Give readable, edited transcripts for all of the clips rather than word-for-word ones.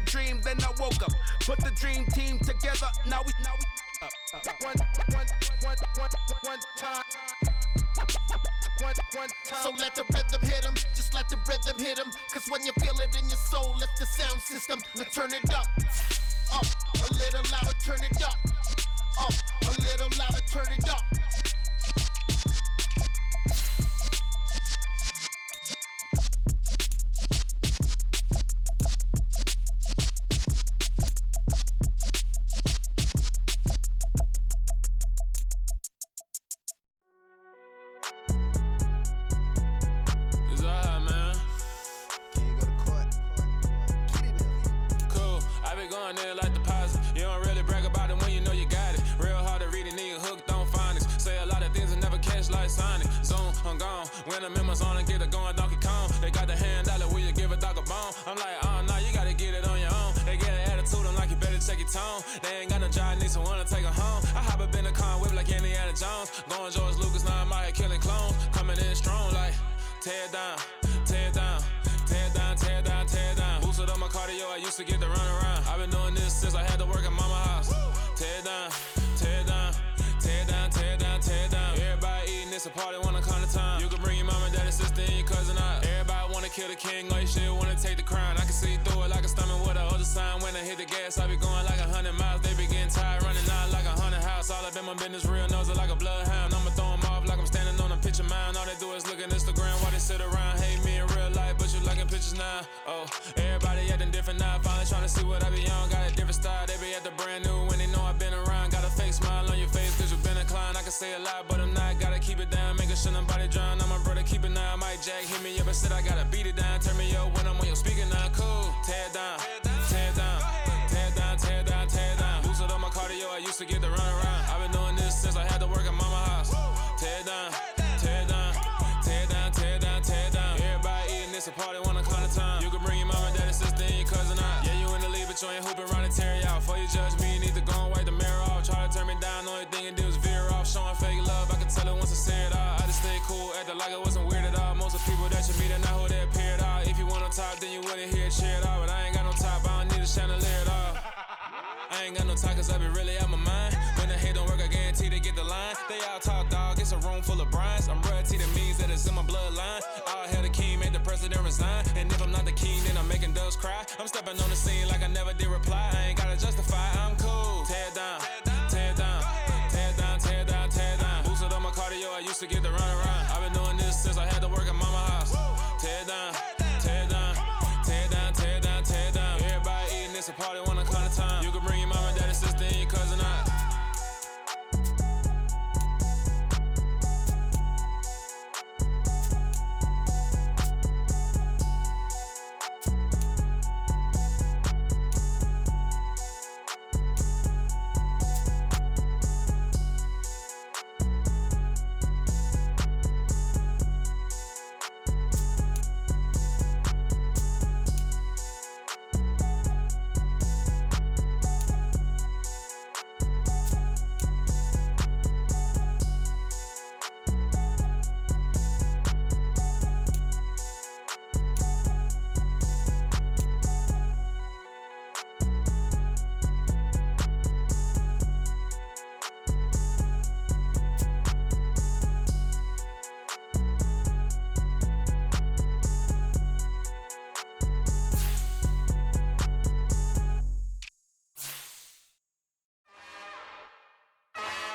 dream, then I woke up. Put the dream team together, now we up. One time. So let the rhythm hit 'em, just let the rhythm hit 'em. Cause when you feel it in your soul, lift the sound system. Now turn it up, a little louder, turn it up, a little louder, turn it up. When I'm in my zone and get it going Donkey Kong, they got the hand dollar, will you give a dog a bone? I'm like, oh no, you gotta get it on your own. They get an attitude, I'm like, you better check your tone. They ain't got no job, need someone to take her home. I hop up in a car, whip like Indiana Jones. Going George Lucas, now I'm out here killing clones. Coming in strong like, tear it down, tear it down, tear it down, tear it down, tear it down. Boosted up my cardio, I used to get to run around. I've been doing this since I had to work at mama house. Tear it down, tear it down, tear it down, tear it down, tear it down. Everybody eating, it's a party, wanna come to time. You can bring your mama, daddy, sister, and your cousin out. Everybody wanna kill the king, or you shit wanna take the crown. I can see through it like a stomach with a other sign. When I hit the gas, I be going like 100 miles. They be getting tired, running out like 100 house. All up in my business, real nose like a bloodhound. I'ma throw 'em off like I'm standing on a picture mound. All they do is look at Instagram while they sit around. Hate me in real life, but you liking pictures now. Oh, everybody acting different now. Finally trying to see what I be on. Got a different style, they be at the brand new when they know I've been around. Got a fake smile on your face, cause you been inclined. I can say a lot, but I'm not. Gotta keep it down, making sure nobody drown. I'm my brother, keep it now. Mike Jack hit me up and said I gotta beat it down. Turn me up when I'm on your speaker now. Cool, tear it down, tear it down, tear it down, tear it down, tear it down. Boosted up my cardio, I used to get to run around. I've been doing this since I had to work at mama house. Tear it down, tear it down, tear it down, tear it down, tear it down. Everybody eating, it's a party, wanna come to time. You can bring your mama, daddy, sister, and your cousin out. Yeah, you in the lead, but you ain't hooping around and tear you out. Before you judge me, you need to go and wipe the mirror off. Try to turn me down, only thing you do is veer off. Showing fake love, I can tell it once I say it all. I just stay cool, acting like it wasn't weird at all. Most of the people that you meet are not who they appear at all. If you want on top, then you wouldn't hear it cheer at all. But I ain't got no top, I don't need a chandelier at all. I ain't got no talk, cause I be really out my mind. When the hate don't work, I guarantee they get the line. They all talk, dog, it's a room full of brinds. I'm royalty, that means that it's in my bloodline. All hell the king, made the president resign. And if I'm not the king, then I'm making doves cry. I'm stepping on the scene like I never did reply. I ain't gotta justify, I'm cool. Tear it down, tear it down, tear it down, tear it down, tear it down. Boosted up my cardio, I used to get to run around. I've been doing this since I had to work at mama house. Tear it down, tear it down, tear it down, tear it down, tear it down. Everybody eating, it's a party, wanna come to time. You can bring your mama, daddy, sister, and your cousin out.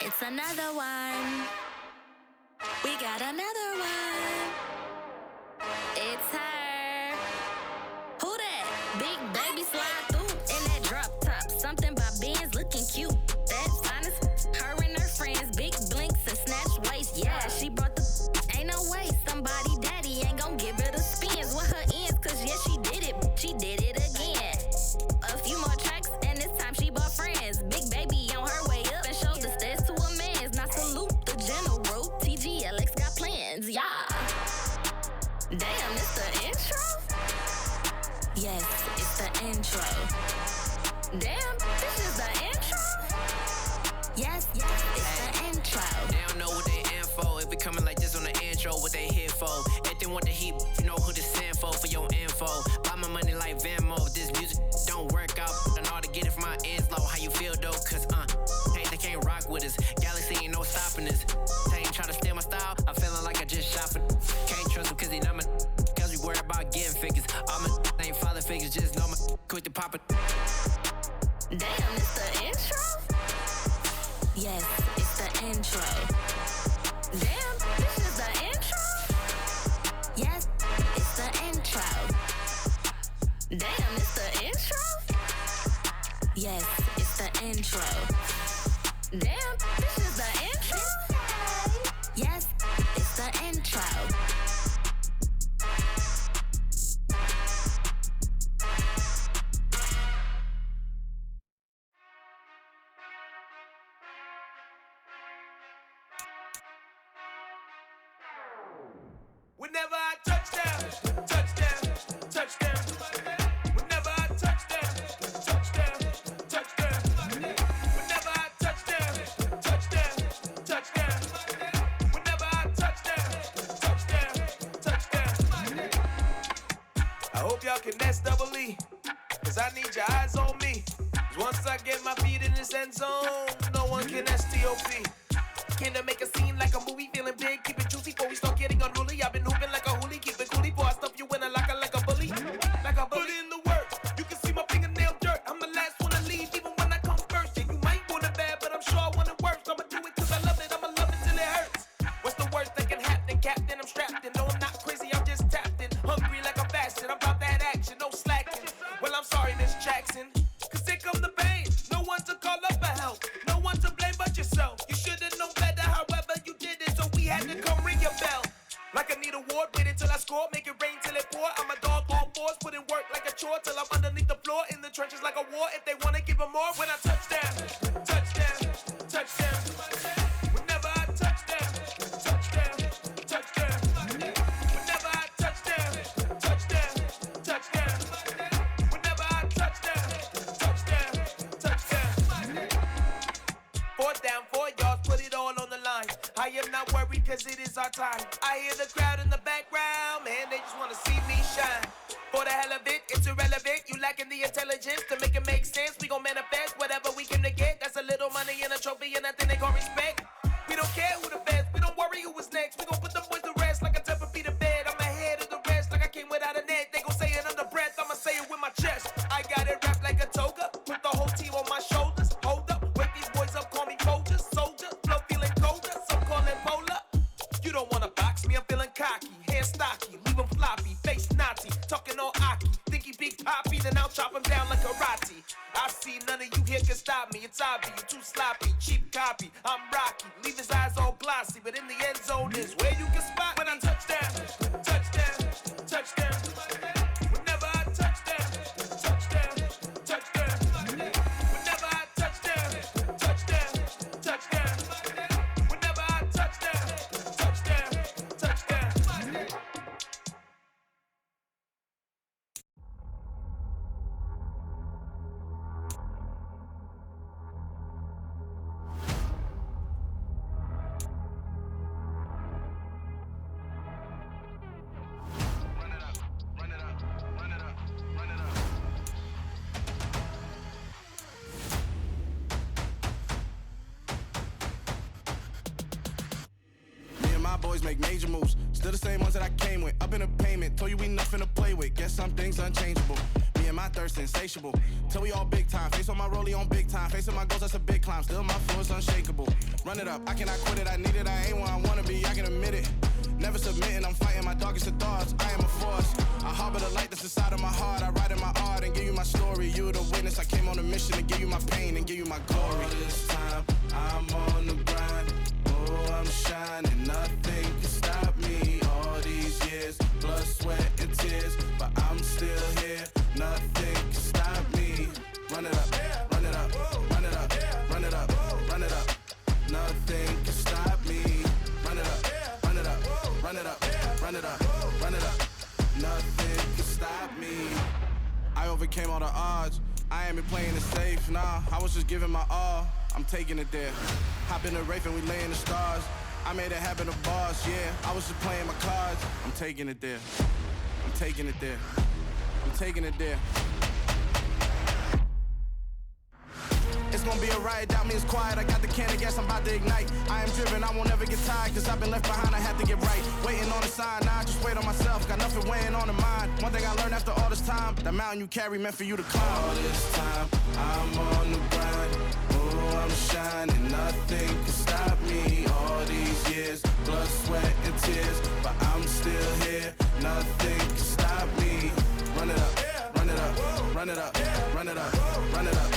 It's another one. We got another one. It's her. Who that? Big baby slide through in that drop top. Something by Benz looking cute. That's honest. Her and her friends, big blinks and snatched waist. Yeah, she brought the. Ain't no way somebody daddy ain't gon' give her the spins with her ends. Cause yeah, she did it. She did it again. A few more tracks and this time she bought friends. Big baby on her way up and showed the stairs to a man's. Now salute the general. TGLX got plans, yeah. Damn, it's the intro? Yes, it's the intro. Damn, this is the intro? Yes, it's the intro. They don't know what they in for. If we coming like this on the intro, what they here for? If they want the heat, you know who to send for your info. Buy my money like Venmo. This music don't work not for can't trust him cause he not my cause we worried about getting figures. All my ain't father figures, just know my quick to pop it. Damn, it's the intro? Yes, it's the intro. Damn, this is the intro? Yes, it's the intro. Damn, it's the intro? Yes, it's the intro. Damn, this is the intro? Yes, it's the intro. Whenever I touchdown, touchdown, touchdown. Whenever I touchdown, touchdown, touchdown. Whenever I touchdown, touchdown, touchdown. Whenever I touchdown, touchdown, touchdown. I hope y'all can nest double E, cause I need your eyes on me. Cause once I get my feet in this end zone, no one can STOP. Came to make a scene like a movie, feeling big, keep it juicy before we start getting unruly. I've been hooping like a hoolie, keep it coolie, boy. I stuff you in a locker like a bully, like a bully. Put in the work, you can see my fingernail dirt. I'm the last one to leave, even when I come first. And you might want it bad, but I'm sure I want it worse. I'ma do it cause I love it, I'ma love it till it hurts. What's the worst that can happen, Captain? I'm strapped in, no I'm not crazy, I'm just tapped in. Hungry like I'm fasting, I'm about that action, no slacking. Well I'm sorry, Miss Jackson, cause here come the pain. No one to call up for help, no one to blame but yourself. You should've known better, however you did it, so we had to come ring your bell. Like I need a award, wait until I score, make it rain till it pour. I'm a dog on fours, put in work like a chore till I'm underneath the floor, in the trenches like a war. If they wanna give them more, when I touchdown, touchdown, touchdown. Whenever I touchdown, touchdown, touchdown. Whenever I touchdown, touchdown, touchdown. Whenever I touchdown, touchdown, touchdown. 4th down, 4 yards, put it all on the line. I am not worried cause it is our time. I hear the crowd in the background, man, they just wanna see me shine. For the hell of it, it's irrelevant. You lacking the intelligence to make it make sense. We gon' manifest whatever we came to get. That's a little money and a trophy and nothing they gon' respect. We don't care who the best, we don't worry who is next. We gon' put the boys to rest like a Tempur-Pedic bed. I'm ahead of the rest like I came without a net. They gon' say it under breath, I'ma say it with my chest. I got it wrapped like a toga, put the whole team on my shoulders. Hold up, wake these boys up, call me Folger, soldier. Flow feeling colder, some call it polar. You don't wanna box me, I'm feeling cocky. Hair stocky, leave him floppy, face naughty. Talking all aki, think he big poppy, then I'll chop him down like karate. I see none of you here can stop me. It's obvious, you too sloppy, cheap copy. I'm Rocky, leave his eyes all glossy, but in the end zone is where you can spot when I touchdown, touchdown, touchdown. Whenever I touchdown, touchdown, touchdown. Whenever I touchdown, touchdown, touchdown. Whenever I touchdown, touchdown, touchdown. My boys make major moves, still the same ones that I came with. Up in a payment, told you we nothing to play with. Guess some things unchangeable. Me and my thirst insatiable. Till we all big time. Face on my rollie on big time. Facing my goals, that's a big climb. Still my flow is unshakable. Run it up, I cannot quit it. I need it, I ain't where I wanna be. I can admit it. Never submitting, I'm fighting my darkest of thoughts. I am a force. I harbor the light that's inside of my heart. I write in my art and give you my story. You the witness. I came on a mission to give you my pain and give you my glory. All this time, I'm on the grind. Oh, I'm shining. Nothing can stop me. All these years, blood, sweat, and tears. But I'm still here. Nothing can stop me. Run it up, run it up, run it up, run it up, run it up. Nothing can stop me. Run it up, run it up, run it up, run it up, run it up. Nothing can stop me. I overcame all the odds. I ain't been playing it safe, nah. I was just giving my all. I'm taking it there. Hop in the Wraith and we lay in the stars. I made it happen to bars, yeah. I was just playing my cards. I'm taking it there. I'm taking it there. I'm taking it there. It's gonna be a riot, doubt me it's quiet. I got the can of gas, I'm about to ignite. I am driven, I won't ever get tired, cause I've been left behind, I have to get right. Waiting on the sign. Now I just wait on myself, got nothing weighing on the mind. One thing I learned after all this time, the mountain you carry meant for you to climb. All this time, I'm on the grind. Oh, I'm shining, nothing can stop me. All these years, blood, sweat, and tears, but I'm still here. Nothing can stop me. Run it up, run it up, run it up, run it up, run it up.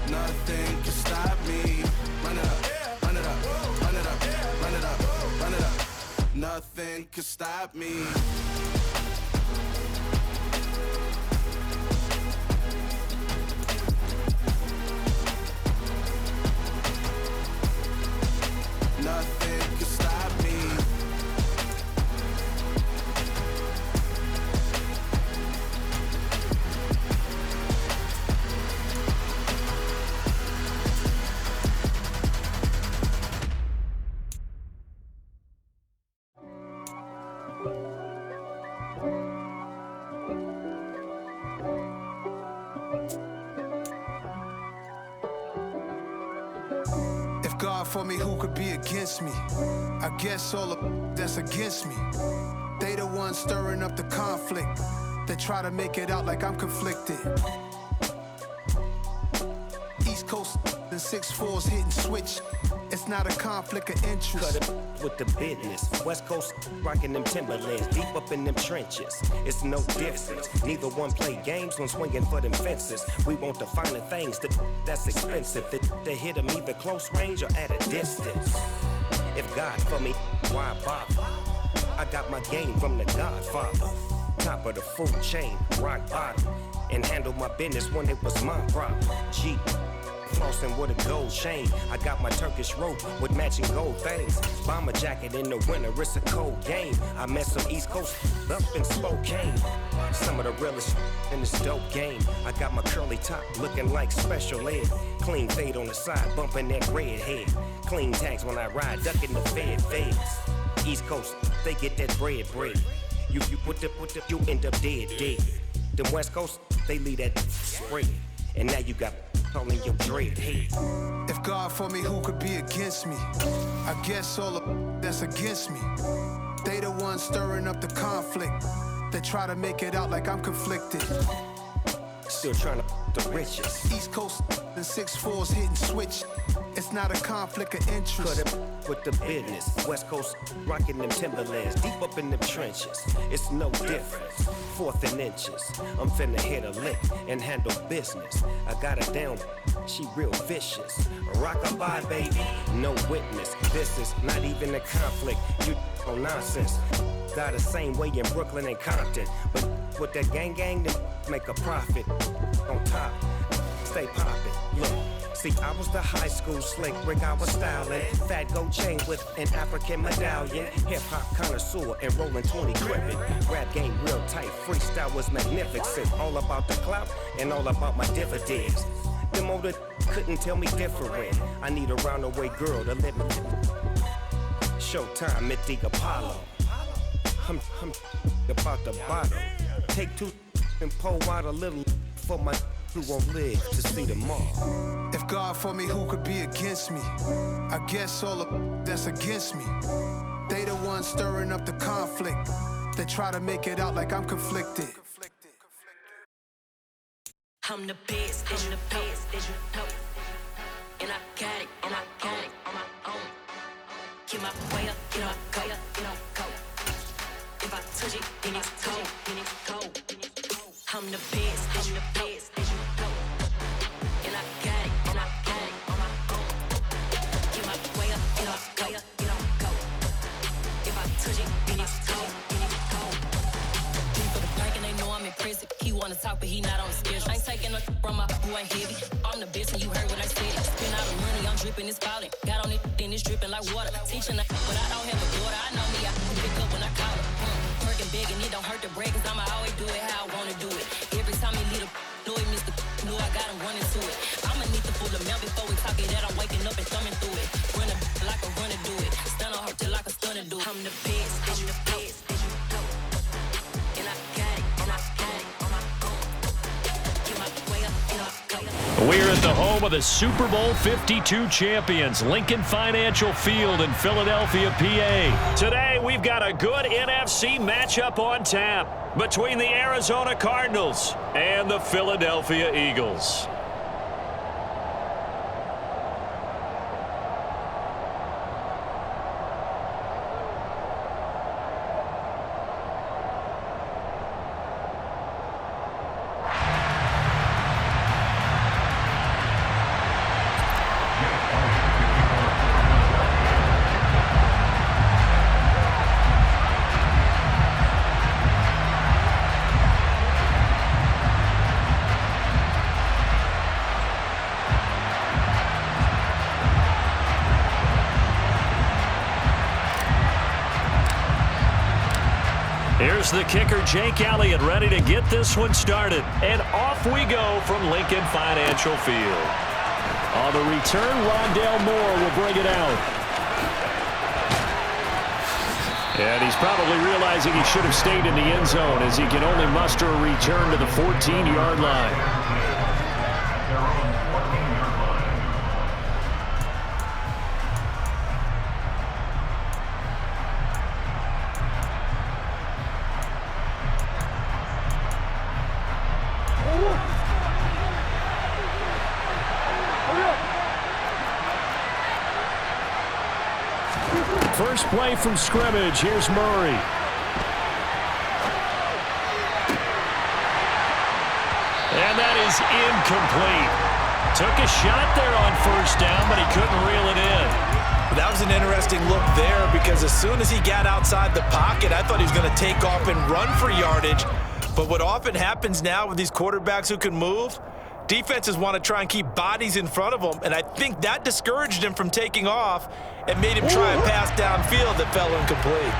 Nothing can stop me. Run it up, run it up, run it up, run it up, run it up. Nothing can stop me. Nothing can stop me. God for me, who could be against me? I guess all of that's against me. They the ones stirring up the conflict. They try to make it out like I'm conflicted. East Coast and 6'4's hitting switch. It's not a conflict of interest. Cut it with the business. West Coast rocking them Timberlands, deep up in them trenches. It's no difference. Neither one play games when swinging for them fences. We want the finer things that's expensive. They hit them either close range or at a distance. If God for me, why bother? I got my game from the Godfather. Top of the food chain, rock bottom. And handle my business when it was my problem. G. Flossing with a gold chain. I got my Turkish rope with matching gold things. Bomber jacket in the winter, it's a cold game. I met some East Coast up in Spokane. Some of the realest in this dope game. I got my curly top looking like special ed. Clean fade on the side, bumping that red head. Clean tags when I ride, ducking the feds. East Coast, they get that bread. You end up dead. Them West Coast, they leave that spread. And now you got calling your dread head. If God for me, who could be against me? I guess all of that's against me. They the ones stirring up the conflict. They try to make it out like I'm conflicted. Still trying to the riches. East Coast and 6'4's hitting switch. It's not a conflict of interest. Cut it with the business. West Coast rocking them Timberlands, deep up in them trenches. It's no difference. 4th and inches. I'm finna hit a lick and handle business. I got her down, she real vicious. Rock-a-bye, baby, no witness. This is not even a conflict. You on nonsense. Got the same way in Brooklyn and Compton, but with that gang, then make a profit. On top, stay poppin'. Look. See, I was the high school slick Rick, I was styling. Fat gold chain with an African medallion. Hip-hop connoisseur and rolling 20 crippin'. Rap game real tight, freestyle was magnificent. All about the clout and all about my dividends. Them older couldn't tell me different. I need a roundaway girl to let me. Showtime at the Apollo. I'm about the bottom. Take 2 and pour out a little for my who won't live to see tomorrow. If God for me, who could be against me? I guess all of that's against me. They the ones stirring up the conflict. They try to make it out like I'm conflicted. I'm the best, and you know. And I got it, on my own. Get my way up, get up, go. If I touch it, then it's cold. I'm the best, and you know. And I got it, on my own. Get my way up, get up, go. If I touch it, then it's cold. For the bank and they know I'm in prison. He wanna talk, but he not on the schedule. I ain't taking no from my who ain't heavy. I'm the best, and you heard what I said. Spend all the money, I'm dripping, it's falling. Got on it, then it's dripping like water. Teaching, but I don't have a daughter. I know me, I can pick up when I call her. Working big, and it don't hurt to break, cause I'ma always do it how I wanna do it. Every time he lead a know he missed the know I got him running to it. I'ma need to pull the mail before we talk it that I'm waking up and thumbing through it. Run like a runner do it. Stun on her till like a stunner do it. I'm the best, and you know. And I got it, on my own. Get my way up, go. We're at the the home of the Super Bowl 52 champions, Lincoln Financial Field in Philadelphia, PA. Today, we've got a good NFC matchup on tap between the Arizona Cardinals and the Philadelphia Eagles. Here's the kicker, Jake Elliott, ready to get this one started. And off we go from Lincoln Financial Field. On the return, Rondale Moore will bring it out. And he's probably realizing he should have stayed in the end zone as he can only muster a return to the 14-yard line. First play from scrimmage. Here's Murray. And that is incomplete. Took a shot there on first down, but he couldn't reel it in. That was an interesting look there because as soon as he got outside the pocket, I thought he was going to take off and run for yardage. But what often happens now with these quarterbacks who can move, defenses want to try and keep bodies in front of them, and I think that discouraged him from taking off and made him try and pass downfield that fell incomplete.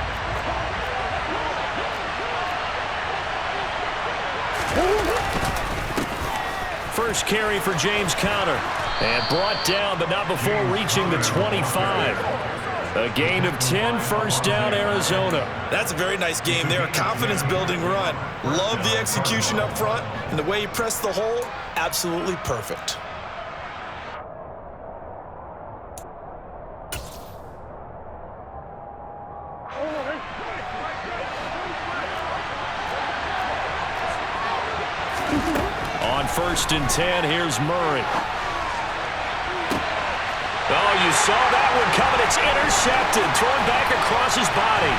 First carry for James Conner, and brought down, but not before reaching the 25. A gain of 10, first down, Arizona. That's a very nice game there, a confidence-building run. Love the execution up front, and the way he pressed the hole, absolutely perfect. On first and 10, here's Murray. Oh, you saw that one coming. It's intercepted, thrown back across his body.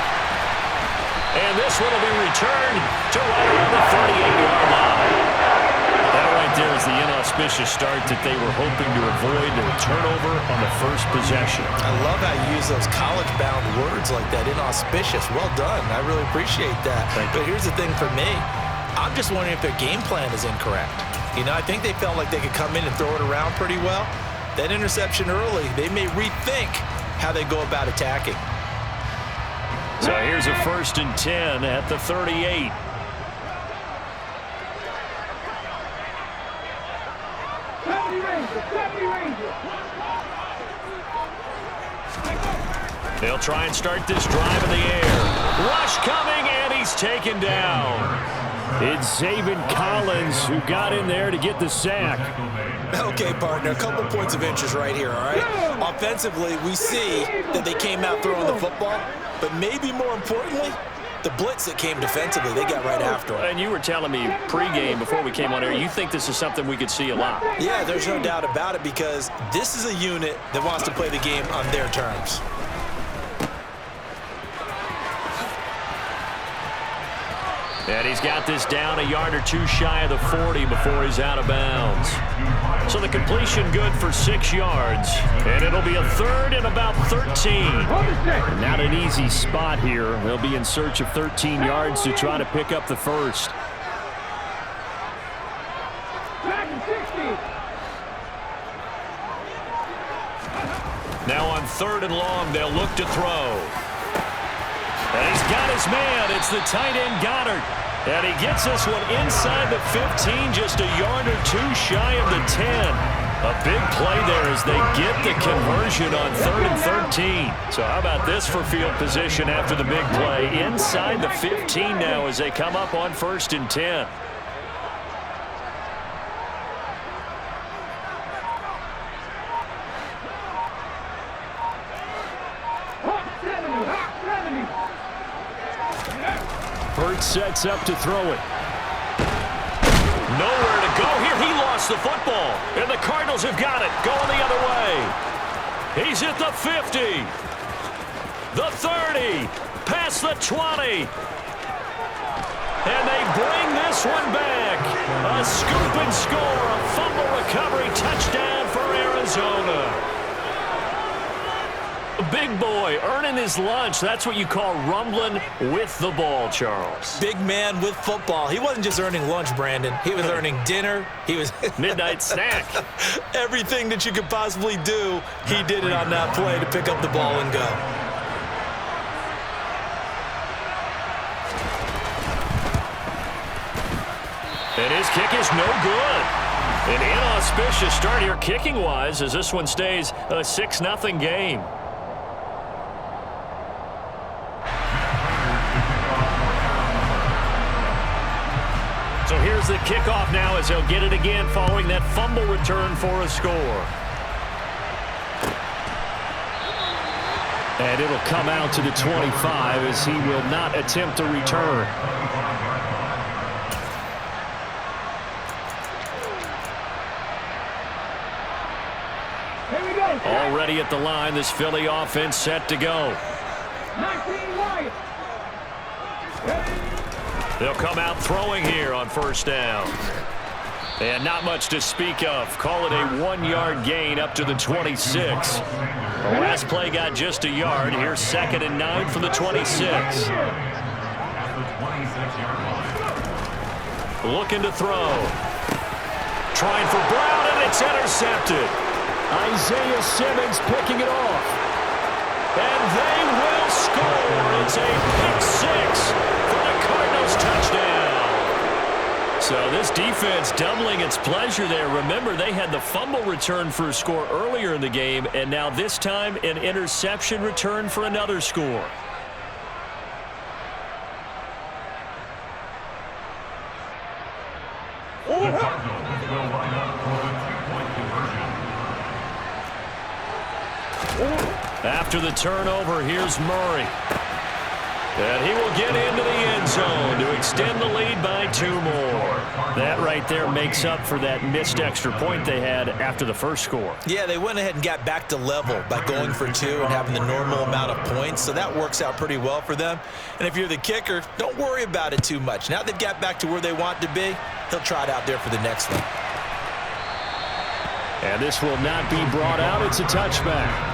And this one will be returned to right around the 38-yard line. That right there is the inauspicious start that they were hoping to avoid, a turnover on the first possession. I love how you use those college-bound words like that, inauspicious. Well done. I really appreciate that. But here's the thing for me. I'm just wondering if their game plan is incorrect. You know, I think they felt like they could come in and throw it around pretty well. That interception early, they may rethink how they go about attacking. So here's a first and 10 at the 38. They'll try and start this drive in the air. Rush coming, and he's taken down. It's Zaven Collins who got in there to get the sack. Okay, partner, a couple points of interest right here, all right? Offensively, we see that they came out throwing the football, but maybe more importantly, the blitz that came defensively, they got right after it. And you were telling me pregame before we came on air, you think this is something we could see a lot. Yeah, there's no doubt about it because this is a unit that wants to play the game on their terms. And he's got this down a yard or two shy of the 40 before he's out of bounds. So the completion good for 6 yards. And it'll be a third and about 13. Not an easy spot here. They'll be in search of 13 yards to try to pick up the first. Now on third and long, they'll look to throw. And he's got his man. It's the tight end Goddard. And he gets this one inside the 15, just a yard or two shy of the 10. A big play there as they get the conversion on 3rd and 13. So how about this for field position after the big play? Inside the 15 now as they come up on 1st and 10. Hurts sets up to throw it. Nowhere to go here. He lost the football. And the Cardinals have got it. Going the other way. He's at the 50. The 30. Past the 20. And they bring this one back. A scoop and score. A fumble recovery touchdown for Arizona. Big boy earning his lunch. That's what you call rumbling with the ball, Charles. Big man with football. He wasn't just earning lunch, Brandon. He was earning dinner. He was midnight snack. Everything that you could possibly do, he did it on that play to pick up the ball and go. And his kick is no good. An inauspicious start here kicking-wise as this one stays a 6-0 game. So here's the kickoff now as he'll get it again following that fumble return for a score. And it'll come out to the 25 as he will not attempt to return. Already at the line, this Philly offense set to go. They'll come out throwing here on first down. And not much to speak of. Call it a 1-yard gain up to the 26. The last play got just a yard. Here's 2nd and 9 from the 26. Looking to throw. Trying for Brown, and it's intercepted. Isaiah Simmons picking it off. And they will score. It's a pick-6 for the Cardinals touchdown. So this defense doubling its pleasure there. Remember, they had the fumble return for a score earlier in the game, and now this time an interception return for another score. After the turnover, here's Murray. And he will get into the end zone to extend the lead by 2 more. That right there makes up for that missed extra point they had after the first score. Yeah, they went ahead and got back to level by going for 2 and having the normal amount of points, so that works out pretty well for them. And if you're the kicker, don't worry about it too much. Now they've got back to where they want to be, he'll try it out there for the next one. And this will not be brought out. It's a touchback.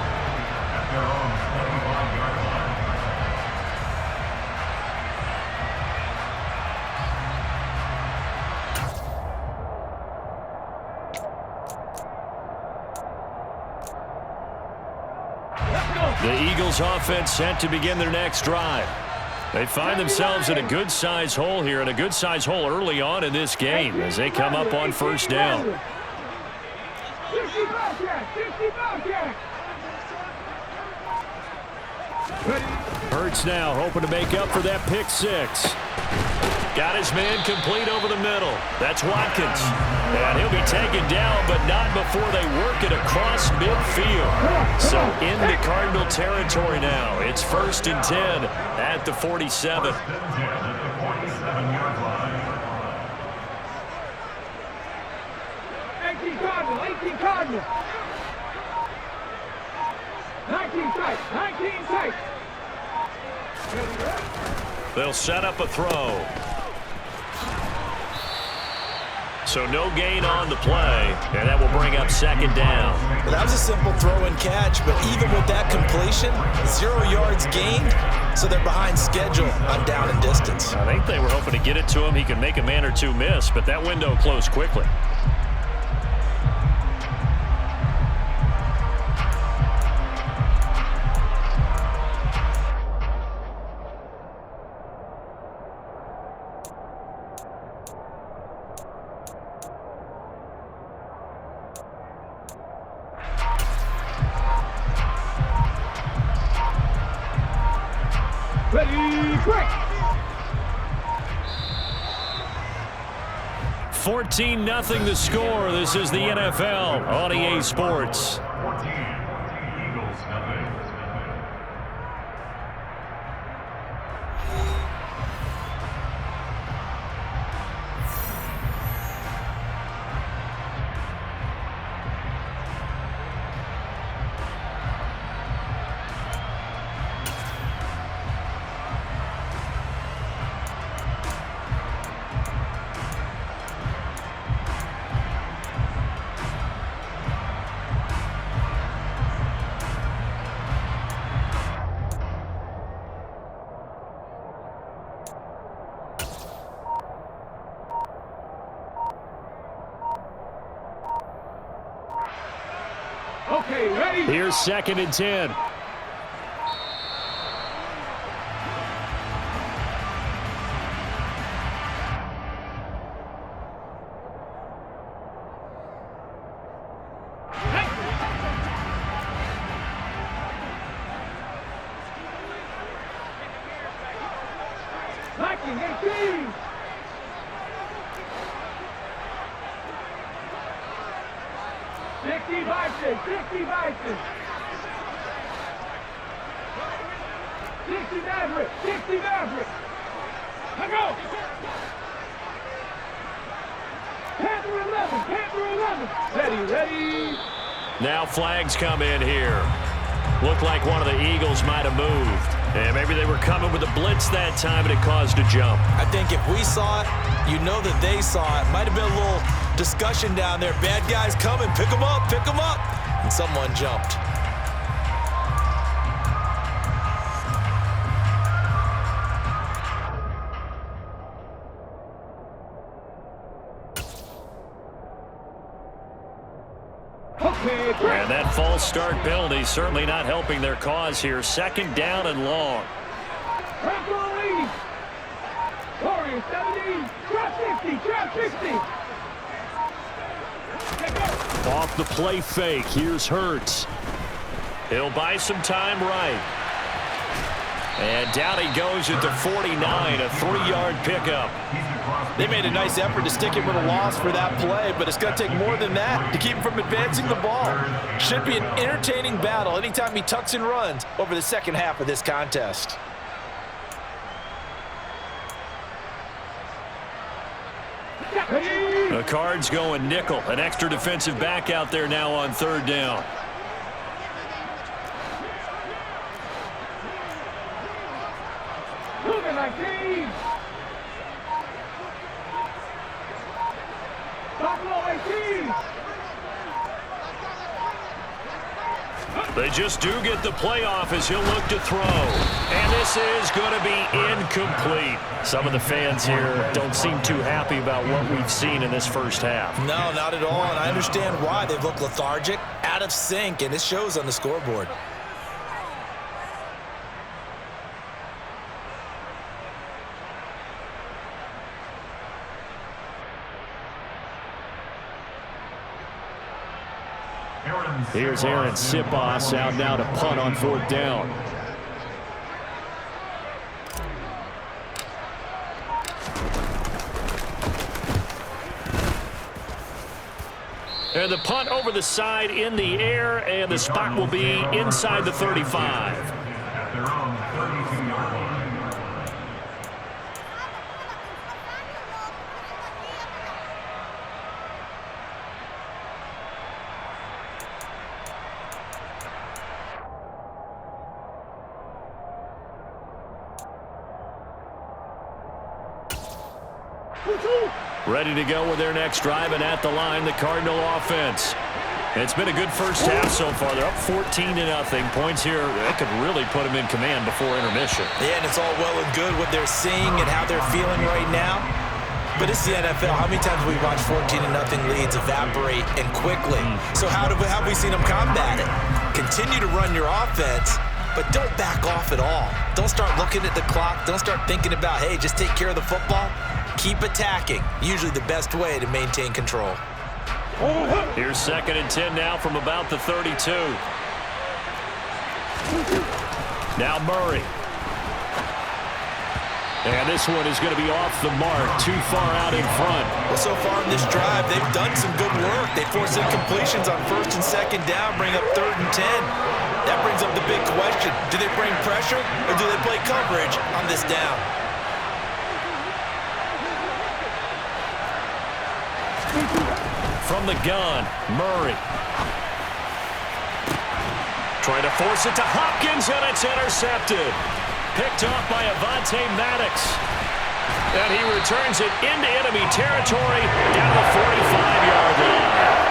The Eagles offense set to begin their next drive. They find themselves in a good-sized hole here, and a good-sized hole early on in this game as they come up on first down. Hurts now hoping to make up for that pick-6. Got his man complete over the middle. That's Watkins. And he'll be taken down, but not before they work it across midfield. So into Cardinal territory now. It's 1st and 10 at the 47. 18 Cardinal. 19 tight. They'll set up a throw. So no gain on the play, and that will bring up 2nd down. Well, that was a simple throw and catch, but even with that completion, 0 yards gained, so they're behind schedule on down and distance. I think they were hoping to get it to him. He could make a man or two miss, but that window closed quickly. Ready, quick! 14-0 the score. This is the NFL on EA Sports. Here's 2nd and 10. Now flags come in here. Looked like one of the Eagles might have moved. And maybe they were coming with a blitz that time and it caused a jump. I think if we saw it, you know that they saw it. Might have been a little discussion down there. Bad guys coming, pick them up, pick them up. And someone jumped. And that false start penalty certainly not helping their cause here. 2nd down and long. Warriors 17, trap 60, trap 60. Off the play fake, here's Hurts. He'll buy some time right. And down he goes at the 49, a 3-yard pickup. They made a nice effort to stick him with a loss for that play, but it's going to take more than that to keep him from advancing the ball. Should be an entertaining battle anytime he tucks and runs over the second half of this contest. The Cards going nickel. An extra defensive back out there now on 3rd down. They just do get the playoff as he'll look to throw. And this is going to be incomplete. Some of the fans here don't seem too happy about what we've seen in this first half. No, not at all, and I understand why. They've looked lethargic, out of sync, and it shows on the scoreboard. Here's Aaron Sipos out now to punt on 4th down. And the punt over the side in the air, and the spot will be inside the 35. Ready to go with their next drive, and at the line, the Cardinal offense. It's been a good first half so far. They're up 14-0. Points here, that could really put them in command before intermission. Yeah, and it's all well and good what they're seeing and how they're feeling right now. But it's the NFL. How many times have we watched 14-0 leads evaporate and quickly? So how have we seen them combat it? Continue to run your offense, but don't back off at all. Don't start looking at the clock. Don't start thinking about, hey, just take care of the football. Keep attacking. Usually the best way to maintain control. Here's 2nd and 10 now from about the 32. Now Murray. And this one is going to be off the mark, too far out in front. Well, so far in this drive, they've done some good work. They forced incompletions on 1st and 2nd down, bring up 3rd and 10. That brings up the big question. Do they bring pressure or do they play coverage on this down? From the gun, Murray. Trying to force it to Hopkins, and it's intercepted. Picked off by Avonte Maddox. And he returns it into enemy territory down the 45-yard line.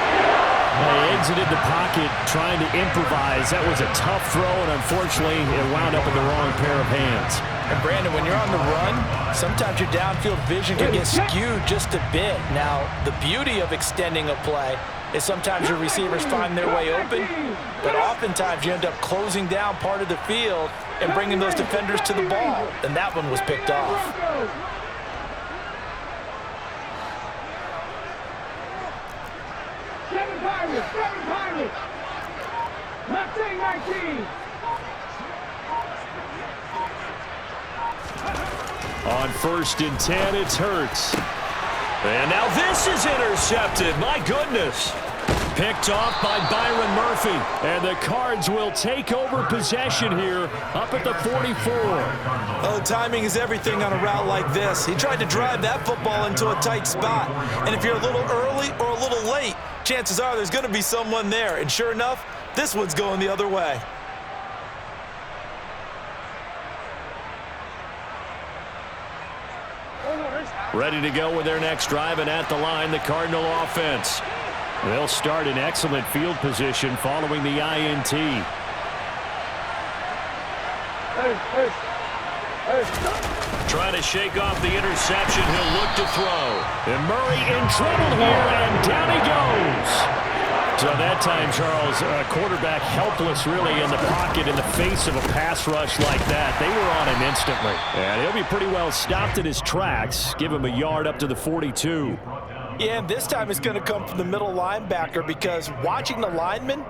They exited the pocket trying to improvise. That was a tough throw, and unfortunately, it wound up in the wrong pair of hands. And Brandon, when you're on the run, sometimes your downfield vision can get skewed just a bit. Now, the beauty of extending a play is sometimes your receivers find their way open, but oftentimes you end up closing down part of the field and bringing those defenders to the ball, and that one was picked off. Seven Pirates. Left 19. On 1st and 10, it's Hurts. And now this is intercepted. My goodness. Picked off by Byron Murphy. And the Cards will take over possession here up at the 44. Oh, timing is everything on a route like this. He tried to drive that football into a tight spot. And if you're a little early or a little late, chances are there's going to be someone there. And sure enough, this one's going the other way. Ready to go with their next drive, and at the line, the Cardinal offense. They'll start in excellent field position following the INT. Trying to shake off the interception. He'll look to throw. And Murray in trouble here, and down he goes. So that time, Charles, quarterback helpless really in the pocket in the face of a pass rush like that. They were on him instantly. And he'll be pretty well stopped in his tracks. Give him a yard up to the 42. Yeah, and this time it's going to come from the middle linebacker because watching the lineman,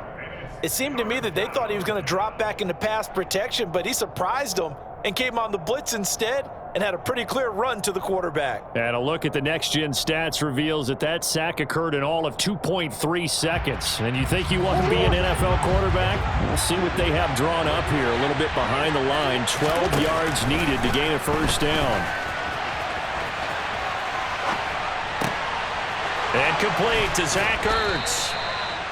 it seemed to me that they thought he was going to drop back into pass protection, but he surprised them and came on the blitz instead and had a pretty clear run to the quarterback. And a look at the next-gen stats reveals that sack occurred in all of 2.3 seconds. And you think you want to be an NFL quarterback? We'll see what they have drawn up here. A little bit behind the line. 12 yards needed to gain a first down. And complete to Zach Ertz.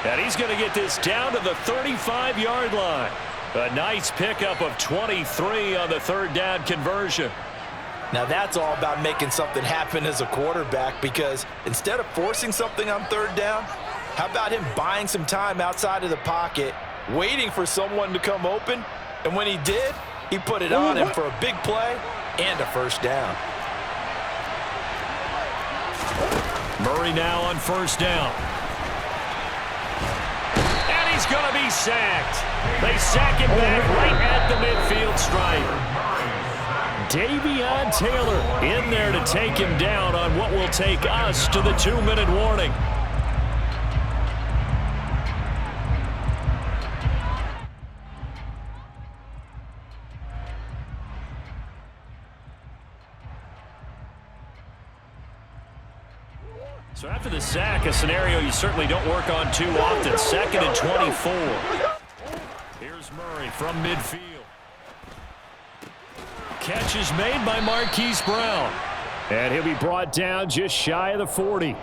And he's going to get this down to the 35-yard line. A nice pickup of 23 on the third down conversion. Now that's all about making something happen as a quarterback, because instead of forcing something on third down, how about him buying some time outside of the pocket, waiting for someone to come open, and when he did, he put it on him for a big play and a first down. Murray now on first down. And he's going to be sacked. They sack him back right at the midfield stripe. Davion Taylor in there to take him down on what will take us to the 2-minute warning. So after the sack, a scenario you certainly don't work on too often. 2nd and 24. Here's Murray from midfield. Catch is made by Marquise Brown. And he'll be brought down just shy of the 40.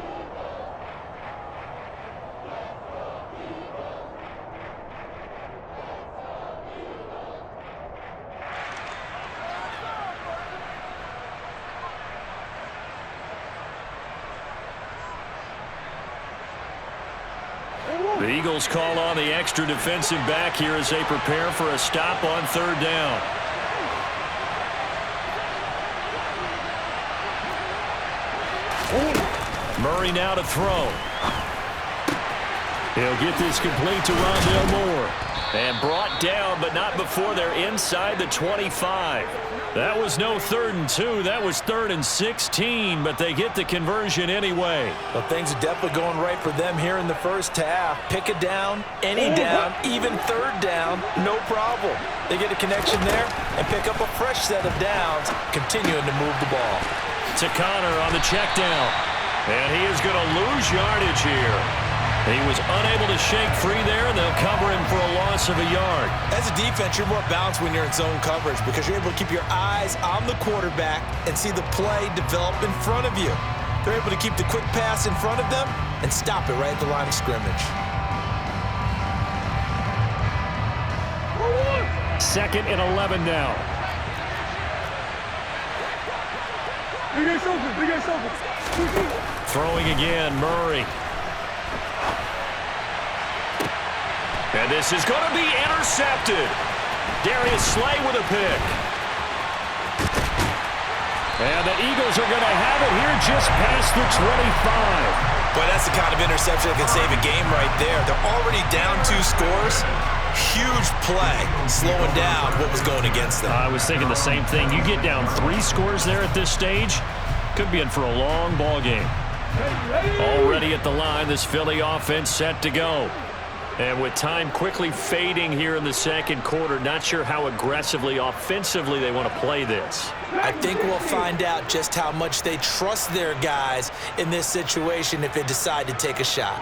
The Eagles call on the extra defensive back here as they prepare for a stop on third down. Murray now to throw. He'll get this complete to Rondale Moore. And brought down, but not before they're inside the 25. That was no 3rd and 2. That was 3rd and 16, but they get the conversion anyway. Well, things are definitely going right for them here in the first half. Pick a down, any down, even third down, no problem. They get a connection there and pick up a fresh set of downs, continuing to move the ball. To Connor on the check down. And he is going to lose yardage here. He was unable to shake free there, and they'll cover him for a loss of a yard. As a defense, you're more balanced when you're in zone coverage because you're able to keep your eyes on the quarterback and see the play develop in front of you. They're able to keep the quick pass in front of them and stop it right at the line of scrimmage. 2nd and 11 now. Throwing again, Murray. And this is going to be intercepted. Darius Slay with a pick. And the Eagles are going to have it here just past the 25. But that's the kind of interception that can save a game right there. They're already down 2 scores. Huge play, slowing down what was going against them. I was thinking the same thing. You get down 3 scores there at this stage, could be in for a long ball game. Already at the line, this Philly offense set to go. And with time quickly fading here in the second quarter, not sure how aggressively, offensively they want to play this. I think we'll find out just how much they trust their guys in this situation if they decide to take a shot.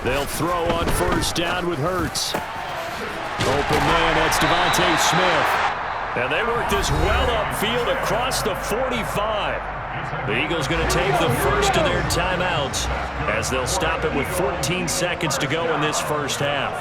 They'll throw on first down with Hurts. Open man, that's Devontae Smith. And they work this well upfield across the 45. The Eagles going to take the first of their timeouts as they'll stop it with 14 seconds to go in this first half.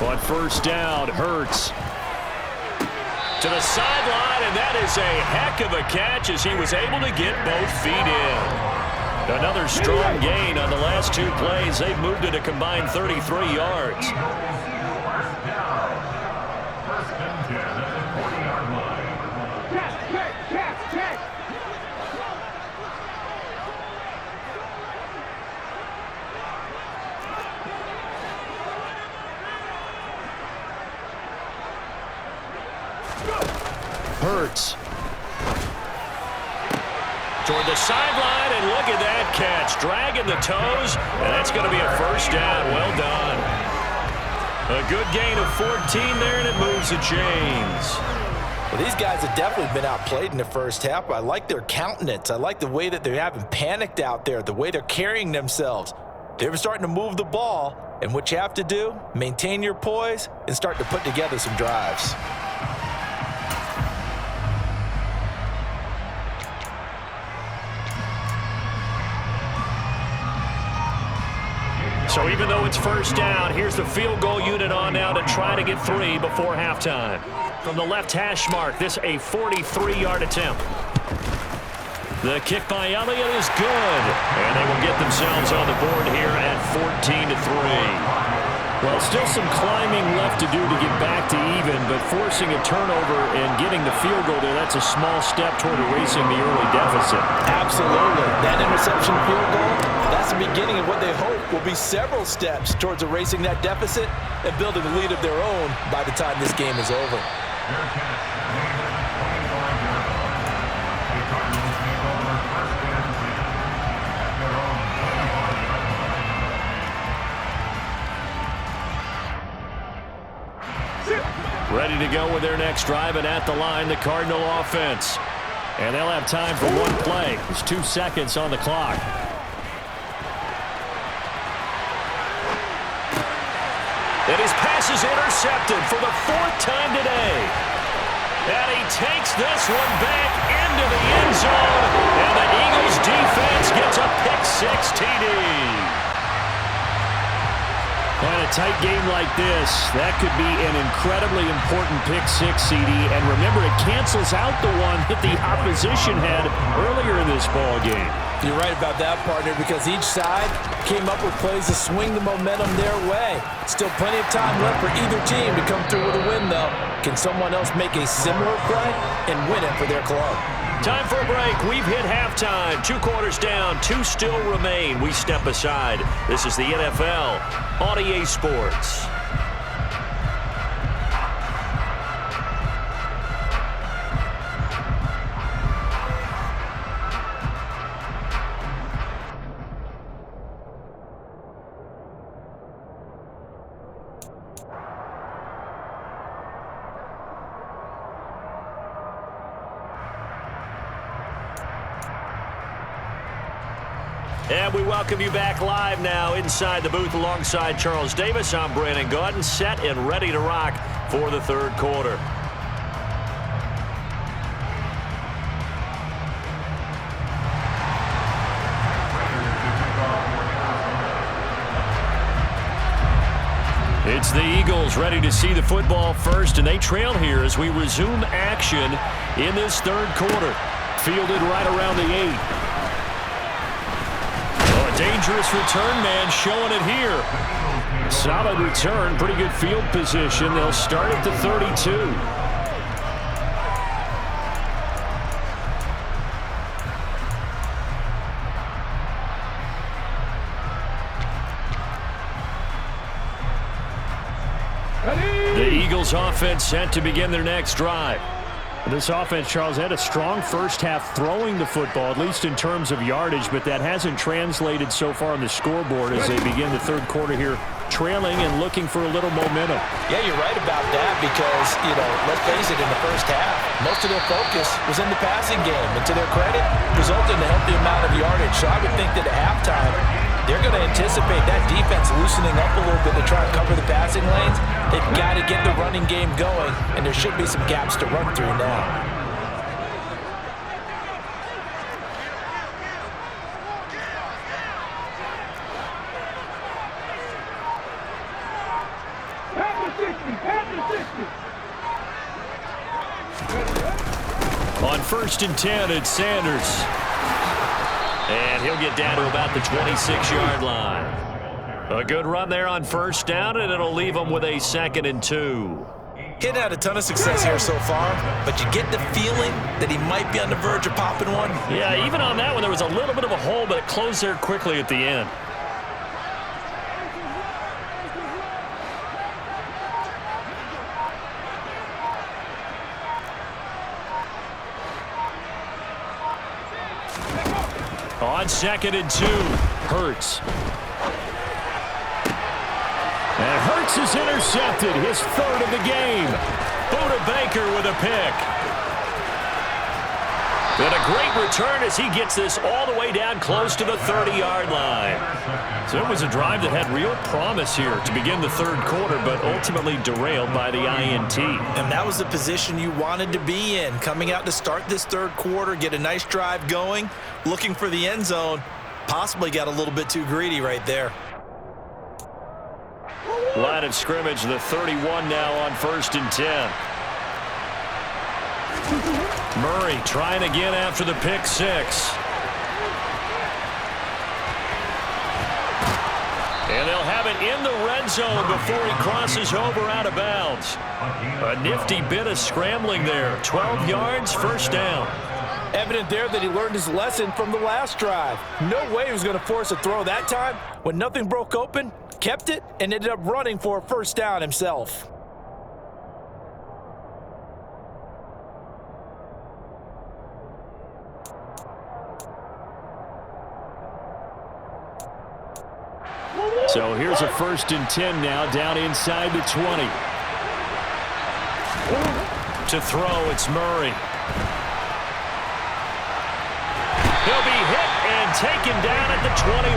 On first down, Hurts to the sideline, and that is a heck of a catch as he was able to get both feet in. Another strong gain on the last 2 plays. They've moved it a combined 33 yards. Hurts toward the sideline, and look at that catch. Dragging the toes, and that's going to be a first down. Well done. A good gain of 14 there, and it moves the chains. Well, these guys have definitely been outplayed in the first half. I like their countenance. I like the way that they haven't panicked out there, the way they're carrying themselves. They're starting to move the ball, and what you have to do, maintain your poise and start to put together some drives. So even though it's first down, here's the field goal unit on now to try to get 3 before halftime. From the left hash mark, this a 43-yard attempt. The kick by Elliott is good, and they will get themselves on the board here at 14-3. Well, still some climbing left to do to get back to even, but forcing a turnover and getting the field goal there, that's a small step toward erasing the early deficit. Absolutely. That interception field goal, that's the beginning of what they hope will be several steps towards erasing that deficit and building a lead of their own by the time this game is over. Ready to go with their next drive, and at the line, the Cardinal offense. And they'll have time for 1 play. There's 2 seconds on the clock. And his pass is intercepted for the 4th time today. And he takes this one back into the end zone, and the Eagles defense gets a pick-6 TD. And a tight game like this, that could be an incredibly important pick-6, CD. And remember, it cancels out the one that the opposition had earlier in this ball game. You're right about that, partner, because each side came up with plays to swing the momentum their way. Still plenty of time left for either team to come through with a win, though. Can someone else make a similar play and win it for their club? Time for a break. We've hit halftime. 2 quarters down. 2 still remain. We step aside. This is the NFL on EA Sports. And we welcome you back live now inside the booth alongside Charles Davis. I'm Brandon Gaudin, set and ready to rock for the 3rd quarter. It's the Eagles ready to see the football first, and they trail here as we resume action in this third quarter. Fielded right around the 8. Oh, a dangerous return man showing it here. Solid return, pretty good field position. They'll start at the 32. The Eagles offense set to begin their next drive. This offense, Charles, had a strong first half throwing the football, at least in terms of yardage, but that hasn't translated so far on the scoreboard as they begin the third quarter here, trailing and looking for a little momentum. Yeah, you're right about that because, let's face it, in the first half, most of their focus was in the passing game. And to their credit, resulted in a healthy amount of yardage. So I would think that at halftime, they're going to anticipate that defense loosening up a little bit to try and cover the passing lanes. They've got to get the running game going, and there should be some gaps to run through now. On 1st and 10, it's Sanders. And he'll get down to about the 26-yard line. A good run there on 1st down, and it'll leave him with a 2nd and 2. He hadn't had a ton of success here so far, but you get the feeling that he might be on the verge of popping one. Yeah, even on that one, there was a little bit of a hole, but it closed there quickly at the end. On 2nd and 2, Hurts. And Hurts is intercepted, his 3rd of the game. Buda Baker with a pick. And a great return as he gets this all the way down close to the 30-yard line. So it was a drive that had real promise here to begin the third quarter, but ultimately derailed by the INT. And that was the position you wanted to be in, coming out to start this third quarter, get a nice drive going, looking for the end zone. Possibly got a little bit too greedy right there. Line of scrimmage, the 31 now on 1st and 10. Murray trying again after the pick 6. And they'll have it in the red zone before he crosses over out of bounds. A nifty bit of scrambling there. 12 yards, 1st down. Evident there that he learned his lesson from the last drive. No way he was going to force a throw that time. When nothing broke open, kept it, and ended up running for a 1st down himself. So here's a 1st and 10 now, down inside the 20. To throw, it's Murray. He'll be hit and taken down at the 21.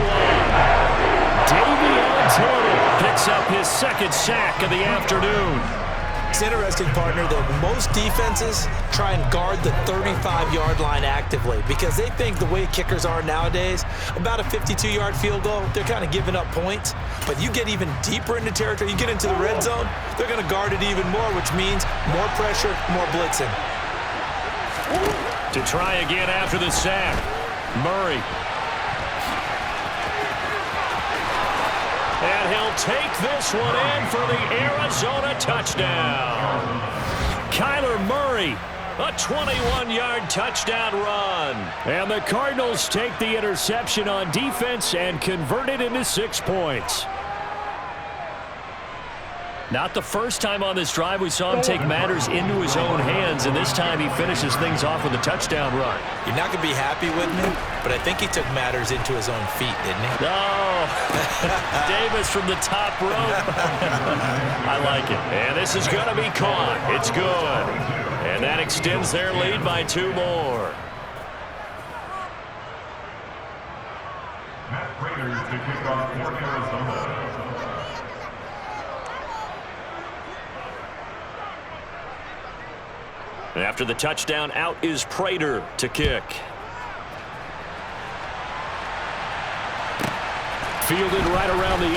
Davey Alexander picks up his 2nd sack of the afternoon. It's interesting, partner, that most defenses try and guard the 35-yard line actively because they think the way kickers are nowadays, about a 52-yard field goal, they're kind of giving up points. But you get even deeper into territory, you get into the red zone, they're going to guard it even more, which means more pressure, more blitzing. To try again after the sack, Murray. And he'll take this one in for the Arizona touchdown. Kyler Murray, a 21-yard touchdown run. And the Cardinals take the interception on defense and convert it into 6 points. Not the first time on this drive we saw him take matters into his own hands, and this time he finishes things off with a touchdown run. You're not going to be happy with me, but I think he took matters into his own feet, didn't he? No. Davis from the top rope. I like it. And this is going to be caught. It's good. And that extends their lead by 2 more. Matt Prater to kick off for Arizona. After the touchdown, out is Prater to kick. Fielded right around the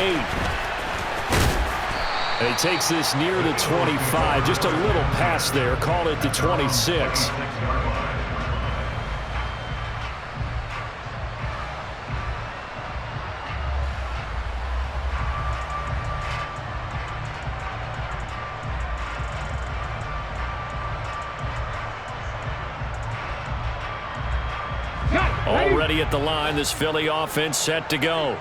8. And he takes this near the 25, just a little pass there. Call it the 26. Already at the line, this Philly offense set to go.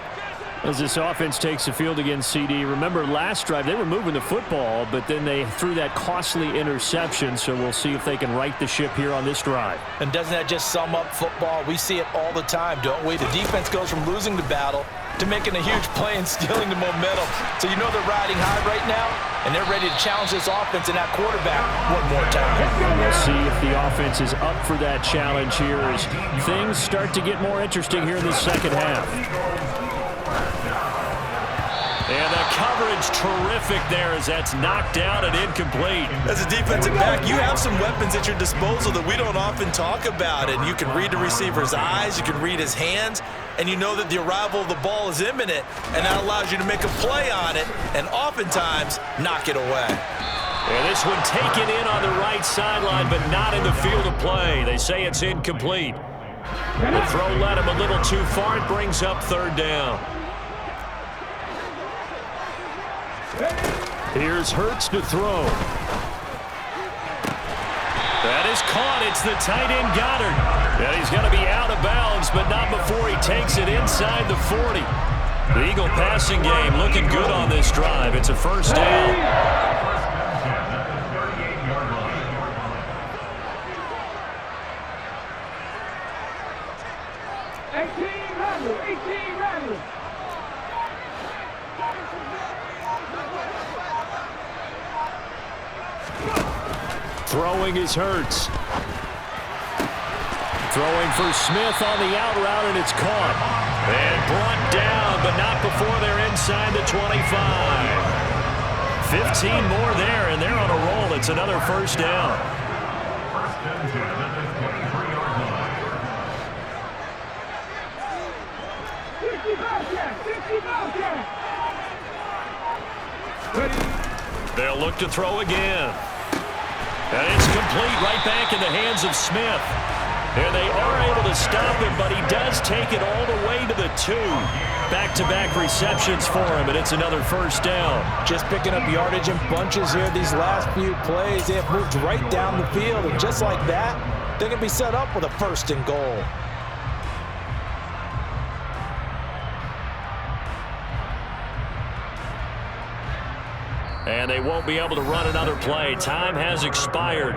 As this offense takes the field against CD, remember last drive they were moving the football, but then they threw that costly interception, so we'll see if they can right the ship here on this drive. And doesn't that just sum up football? We see it all the time, don't we? The defense goes from losing the battle to making a huge play and stealing the momentum. So you know they're riding high right now, and they're ready to challenge this offense and that quarterback one more time. And we'll see if the offense is up for that challenge here as things start to get more interesting here in the second half. And the coverage terrific there as that's knocked down and incomplete. As a defensive back, you have some weapons at your disposal that we don't often talk about. And you can read the receiver's eyes, you can read his hands, and you know that the arrival of the ball is imminent, and that allows you to make a play on it and oftentimes knock it away. And this one taken in on the right sideline, but not in the field of play. They say it's incomplete. The throw led him a little too far. It brings up third down. Here's Hurts to throw. That is caught. It's the tight end Goddard. And he's going to be out of bounds, but not before he takes it inside the 40. The Eagle passing game looking good on this drive. It's a first down. Throwing is Hurts. Throwing for Smith on the out route, and it's caught. And brought down, but not before they're inside the 25. 15 more there, and they're on a roll. It's another first down. They'll look to throw again. And it's complete right back in the hands of Smith. And they are able to stop him, but he does take it all the way to the 2. Back-to-back receptions for him, and it's another first down. Just picking up yardage in bunches here these last few plays. They have moved right down the field, and just like that, they can be set up with a first and goal. And they won't be able to run another play. Time has expired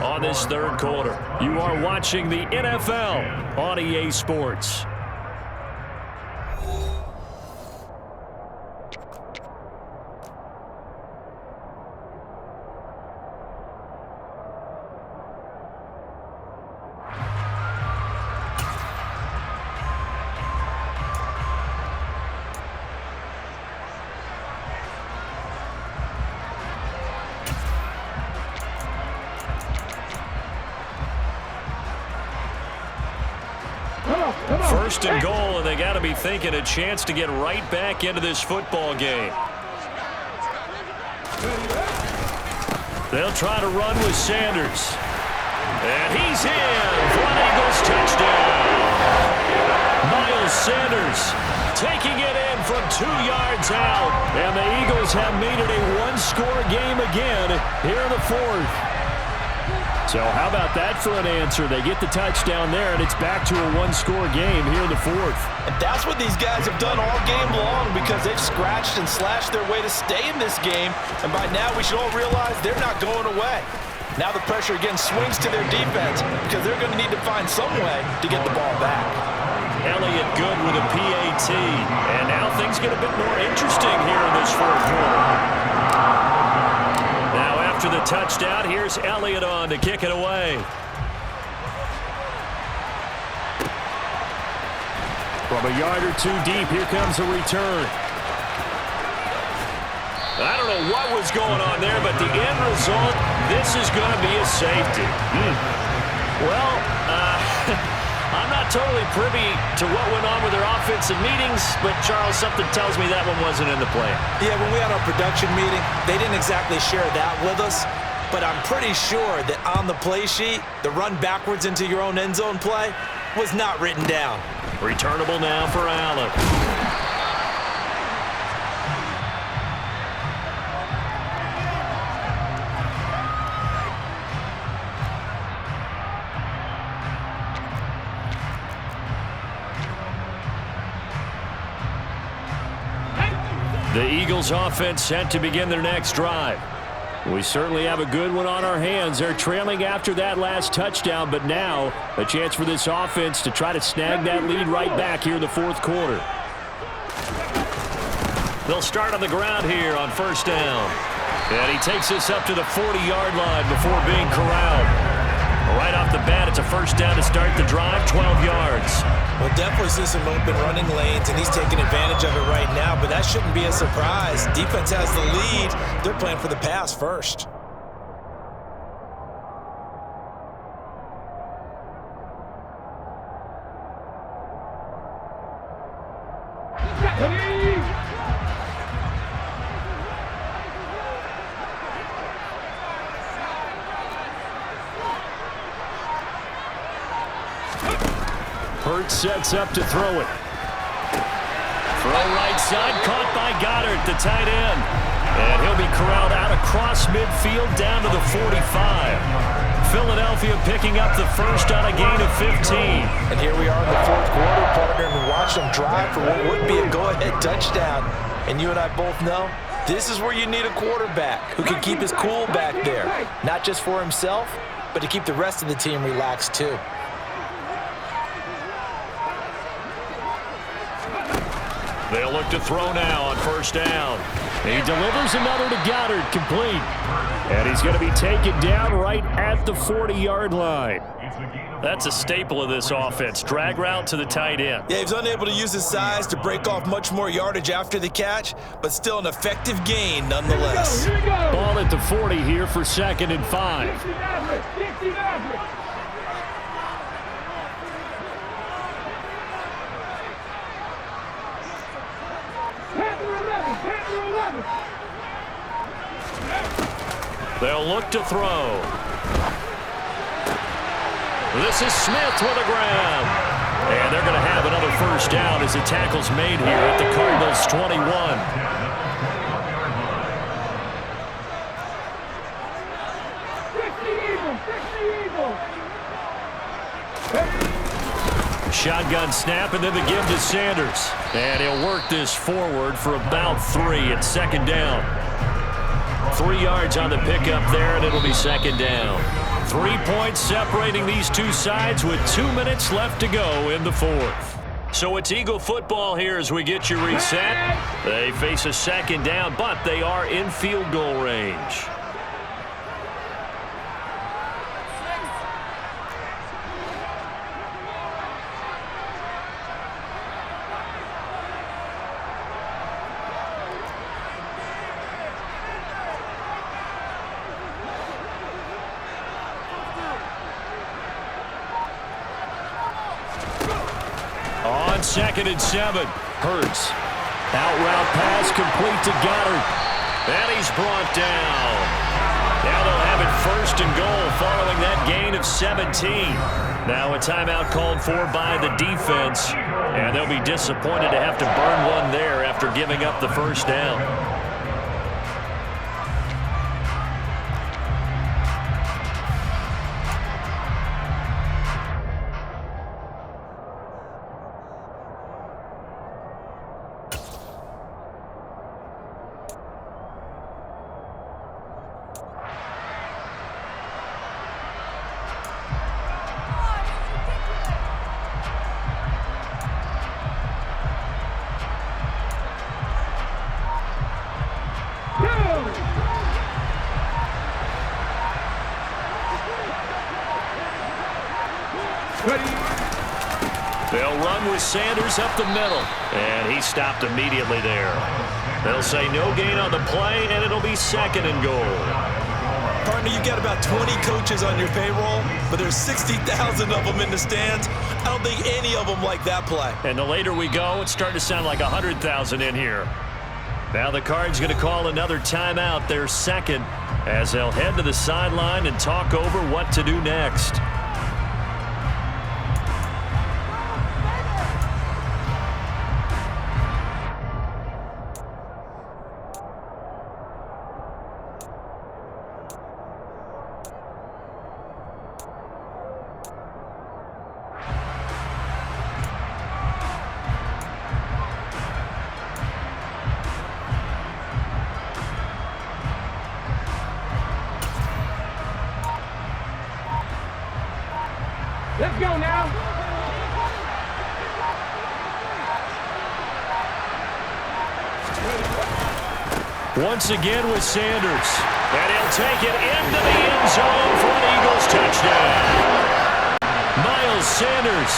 on this third quarter. You are watching the NFL on EA Sports. First and goal, and they got to be thinking a chance to get right back into this football game. They'll try to run with Sanders. And he's in for an Eagles touchdown. Miles Sanders taking it in from 2 yards out. And the Eagles have made it a one-score game again here in the fourth. So how about that for an answer? They get the touchdown there, and it's back to a one-score game here in the fourth. And that's what these guys have done all game long because they've scratched and slashed their way to stay in this game. And by now, we should all realize they're not going away. Now the pressure again swings to their defense because they're going to need to find some way to get the ball back. Elliott good with a PAT. And now things get a bit more interesting here in this fourth quarter. After the touchdown, here's Elliott on to kick it away. From a yard or two deep, here comes a return. I don't know what was going on there, but the end result, this is going to be a safety. Well, I'm not not totally privy to what went on with their offensive meetings, but, Charles, something tells me that one wasn't in the plan. Yeah, when we had our production meeting, they didn't exactly share that with us, but I'm pretty sure that on the play sheet, the run backwards into your own end zone play was not written down. Returnable now for Allen. The Eagles offense set to begin their next drive. We certainly have a good one on our hands. They're trailing after that last touchdown, but now a chance for this offense to try to snag that lead right back here in the fourth quarter. They'll start on the ground here on first down. And he takes this up to the 40-yard line before being corralled. Right off the bat, it's a first down to start the drive, 12 yards. Well, definitely see some open running lanes, and he's taking advantage of it right now, but that shouldn't be a surprise. Defense has the lead. They're playing for the pass first. Hurts sets up to throw it. Throw right side, caught by Goddard, the tight end. And he'll be corralled out across midfield down to the 45. Philadelphia picking up the first on a gain of 15. And here we are in the fourth quarter, partner, and we watch them drive for what would be a go-ahead touchdown. And you and I both know this is where you need a quarterback who can keep his cool back there. Not just for himself, but to keep the rest of the team relaxed too. They'll look to throw now on first down. He delivers another to Goddard, complete. And he's going to be taken down right at the 40-yard line. That's a staple of this offense. Drag route to the tight end. Yeah, he's unable to use his size to break off much more yardage after the catch, but still an effective gain nonetheless. Ball at the 40 here for 2nd and 5. They'll look to throw. This is Smith with a grab. And they're going to have another first down as the tackle's made here at the Cardinals' 21. Shotgun snap, and then the give to Sanders. And he'll work this forward for about 3 at 2nd down. 3 yards on the pickup there, and it'll be 2nd down. 3 points separating these two sides with 2 minutes left to go in the fourth. So it's Eagle football here as we get you reset. They face a 2nd down, but they are in field goal range. On 2nd and 7, Hurts. Out route pass complete to Goddard. And he's brought down. Now they'll have it 1st and goal following that gain of 17. Now a timeout called for by the defense. And they'll be disappointed to have to burn one there after giving up the first down. They'll run with Sanders up the middle, and he stopped immediately there. They'll say no gain on the play, and it'll be 2nd and goal. Partner, you've got about 20 coaches on your payroll, but there's 60,000 of them in the stands. I don't think any of them like that play. And the later we go, it's starting to sound like 100,000 in here. Now the Cards going to call another timeout, their second, as they'll head to the sideline and talk over what to do next. Let's go now. Once again with Sanders. And he'll take it into the end zone for an Eagles touchdown. Miles Sanders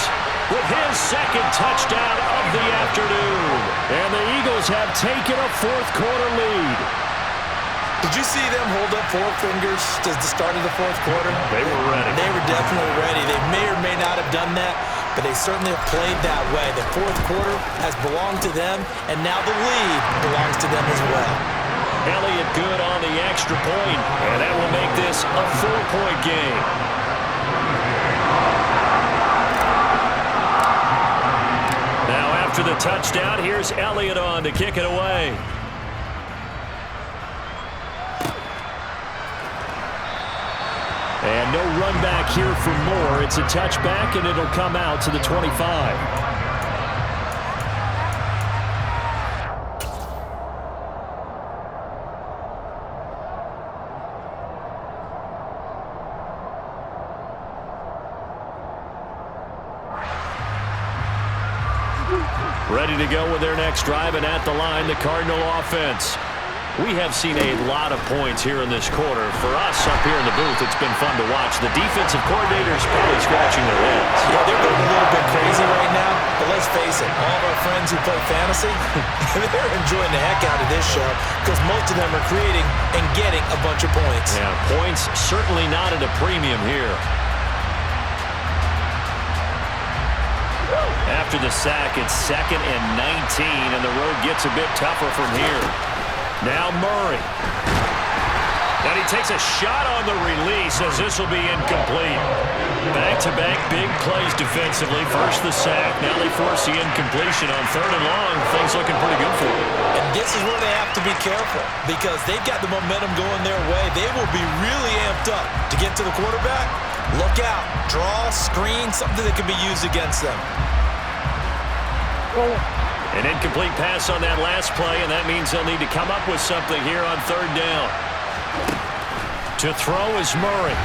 with his second touchdown of the afternoon. And the Eagles have taken a fourth-quarter lead. Did you see them hold up four fingers to the start of the fourth quarter? They were ready. They were definitely ready. They may or may not have done that, but they certainly have played that way. The fourth quarter has belonged to them, and now the lead belongs to them as well. Elliott good on the extra point, and that will make this a 4-point game. Now after the touchdown, here's Elliott on to kick it away. And no run back here for more. It's a touchback, and it'll come out to the 25. Ready to go with their next drive, and at the line, the Cardinal offense. We have seen a lot of points here in this quarter. For us up here in the booth, it's been fun to watch. The defensive coordinators probably scratching their heads. Yeah, they're going a little bit crazy right now, but let's face it, all of our friends who play fantasy, they're enjoying the heck out of this show because most of them are creating and getting a bunch of points. Yeah, points certainly not at a premium here. After the sack, it's 2nd and 19, and the road gets a bit tougher from here. Now Murray. And he takes a shot on the release as this will be incomplete. Back-to-back big plays defensively. First the sack. Now they force the incompletion on 3rd and long. Things looking pretty good for them. And this is where they have to be careful because they've got the momentum going their way. They will be really amped up to get to the quarterback. Look out. Draw, screen, something that can be used against them. An incomplete pass on that last play, and that means they'll need to come up with something here on 3rd down. To throw is Murray.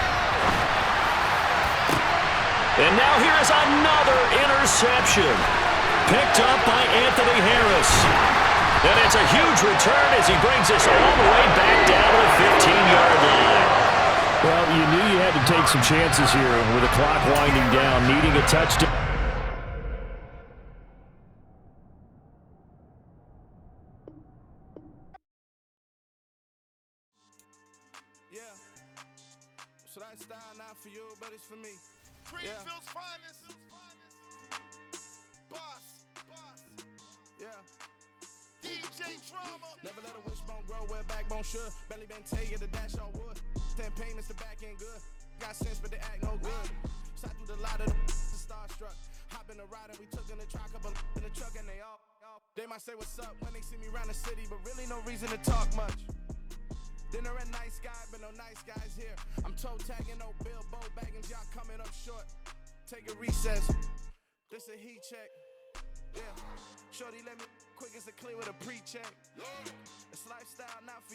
And now here is another interception. Picked up by Anthony Harris. And it's a huge return as he brings us all the way back down to the 15-yard line. Well, you knew you had to take some chances here with the clock winding down, needing a touchdown. So that style not for you, but it's for me. Greenfield's finest. Boss. Yeah. DJ Drama. Never let a wishbone grow where backbone should. Belly been taking the dash on wood. 10 payments, the back end good. Got sense, but they act no good. Side through the lot of the starstruck. Hop in the ride and we took in the truck, couple in the truck and they all. They might say what's up when they see me around the city, but really no reason to talk much. Dinner a nice guy, but no nice guys here. I'm toe tagging, no Bilbo baggins, y'all coming up short. Take a recess. This a heat check. Yeah. Shorty let me quick as a clear with a pre-check. It's lifestyle, not for you.